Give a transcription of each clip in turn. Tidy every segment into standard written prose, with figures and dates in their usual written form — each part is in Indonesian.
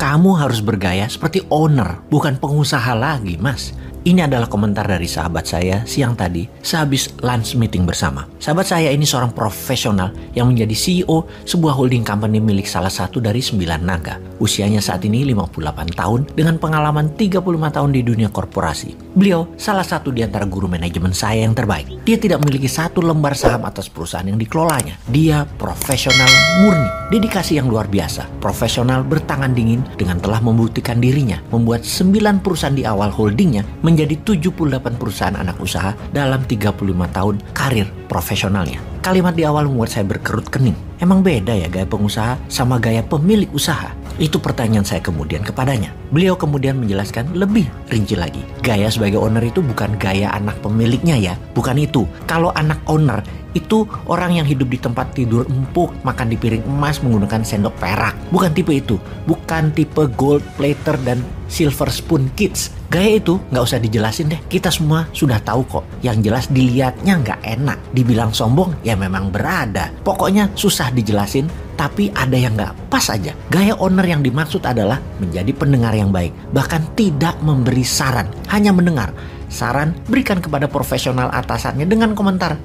Kamu harus bergaya seperti owner, bukan pengusaha lagi, Mas. Ini adalah komentar dari sahabat saya siang tadi sehabis lunch meeting bersama. Sahabat saya ini seorang profesional yang menjadi CEO sebuah holding company milik salah satu dari 9 naga. Usianya saat ini 58 tahun dengan pengalaman 35 tahun di dunia korporasi. Beliau salah satu di antara guru manajemen saya yang terbaik. Dia tidak memiliki satu lembar saham atas perusahaan yang dikelolanya. Dia profesional murni, dedikasi yang luar biasa. Profesional bertangan dingin dengan telah membuktikan dirinya membuat 9 perusahaan di awal holdingnya menjadi 78 perusahaan anak usaha dalam 35 tahun karir profesionalnya. Kalimat di awal membuat saya berkerut kening. Emang beda ya gaya pengusaha sama gaya pemilik usaha? Itu pertanyaan saya kemudian kepadanya. Beliau kemudian menjelaskan lebih rinci lagi. Gaya sebagai owner itu bukan gaya anak pemiliknya ya. Bukan itu. Kalau anak owner itu orang yang hidup di tempat tidur empuk, makan di piring emas, menggunakan sendok perak. Bukan tipe itu. Bukan tipe gold plater dan silver spoon kids. Gaya itu nggak usah dijelasin deh. Kita semua sudah tahu kok. Yang jelas dilihatnya nggak enak. Dibilang sombong ya memang berada. Pokoknya susah dijelasin, tapi ada yang nggak pas aja. Gaya owner yang dimaksud adalah menjadi pendengar yang baik. Bahkan tidak memberi saran, hanya mendengar. Saran berikan kepada profesional atasannya dengan komentar,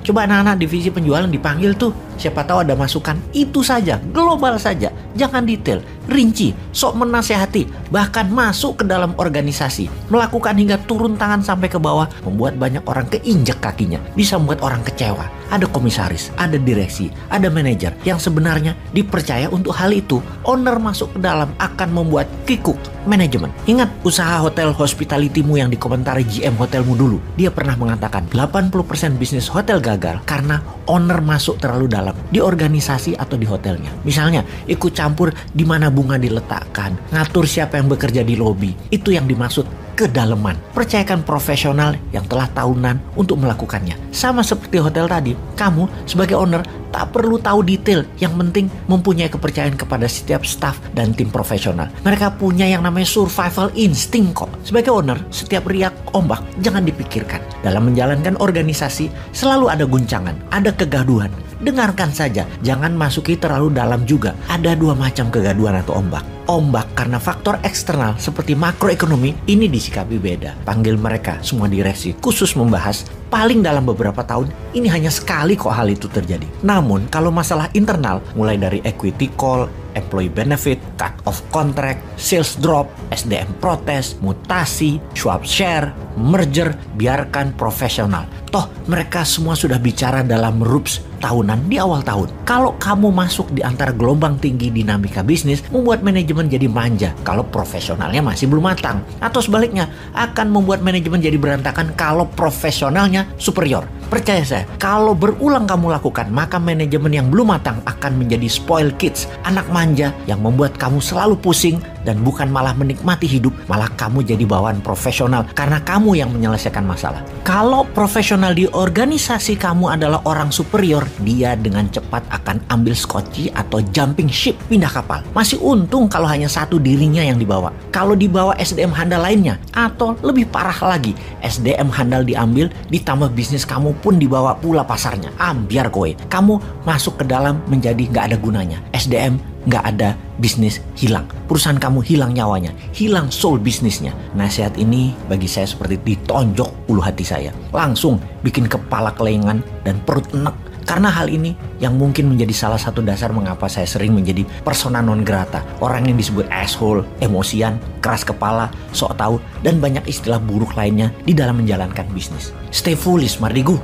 coba anak-anak divisi penjualan dipanggil tuh, siapa tahu ada masukan. Itu saja, global saja, jangan detail, rinci, sok menasehati, bahkan masuk ke dalam organisasi, melakukan hingga turun tangan sampai ke bawah, membuat banyak orang keinjek kakinya, bisa membuat orang kecewa. Ada komisaris, ada direksi, ada manajer yang sebenarnya dipercaya untuk hal itu. Owner masuk ke dalam akan membuat kikuk manajemen. Ingat usaha hotel hospitality-mu yang dikomentari GM hotelmu dulu. Dia pernah mengatakan 80% bisnis hotel gagal karena owner masuk terlalu dalam di organisasi atau di hotelnya. Misalnya ikut campur di mana bunga diletakkan, ngatur siapa yang bekerja di lobi. Itu yang dimaksud kedalaman. Percayakan profesional yang telah tahunan untuk melakukannya. Sama seperti hotel tadi, kamu sebagai owner tak perlu tahu detail. Yang penting mempunyai kepercayaan kepada setiap staff dan tim profesional. Mereka punya yang namanya survival instinct kok. Sebagai owner, setiap riak ombak jangan dipikirkan. Dalam menjalankan organisasi selalu ada guncangan, ada kegaduhan. Dengarkan saja, jangan masuki terlalu dalam juga. Ada 2 macam kegaduhan atau ombak. Ombak karena faktor eksternal seperti makroekonomi, ini disikapi beda. Panggil mereka semua direksi khusus membahas. Paling dalam beberapa tahun, ini hanya sekali kok hal itu terjadi. Namun kalau masalah internal, mulai dari equity call, employee benefit, cut off contract, sales drop, SDM protes, mutasi, swap share, merger, biarkan profesional. Toh mereka semua sudah bicara dalam rups tahunan di awal tahun. Kalau kamu masuk di antara gelombang tinggi dinamika bisnis, membuat manajemen jadi manja kalau profesionalnya masih belum matang. Atau sebaliknya, akan membuat manajemen jadi berantakan kalau profesionalnya superior. Percaya saya, kalau berulang kamu lakukan, maka manajemen yang belum matang akan menjadi spoil kids, anak manja yang membuat kamu selalu pusing dan bukan malah menikmati hidup, malah kamu jadi bawaan profesional karena kamu yang menyelesaikan masalah. Kalau profesional di organisasi kamu adalah orang superior, dia dengan cepat akan ambil skoci atau jumping ship, pindah kapal. Masih untung kalau hanya satu dirinya yang dibawa. Kalau dibawa SDM handal lainnya, atau lebih parah lagi, SDM handal diambil, ditambah bisnis kamu pun dibawa pula pasarnya. Ambiar kowe, kamu masuk ke dalam menjadi nggak ada gunanya. SDM nggak ada, bisnis hilang. Perusahaan kamu hilang nyawanya, hilang soul bisnisnya. Nasihat ini bagi saya seperti ditonjok ulu hati saya. Langsung bikin kepala kelengan dan perut enek. Karena hal ini yang mungkin menjadi salah satu dasar mengapa saya sering menjadi persona non grata. Orang yang disebut asshole, emosian, keras kepala, sok tahu, dan banyak istilah buruk lainnya di dalam menjalankan bisnis. Stay foolish, Mardigu.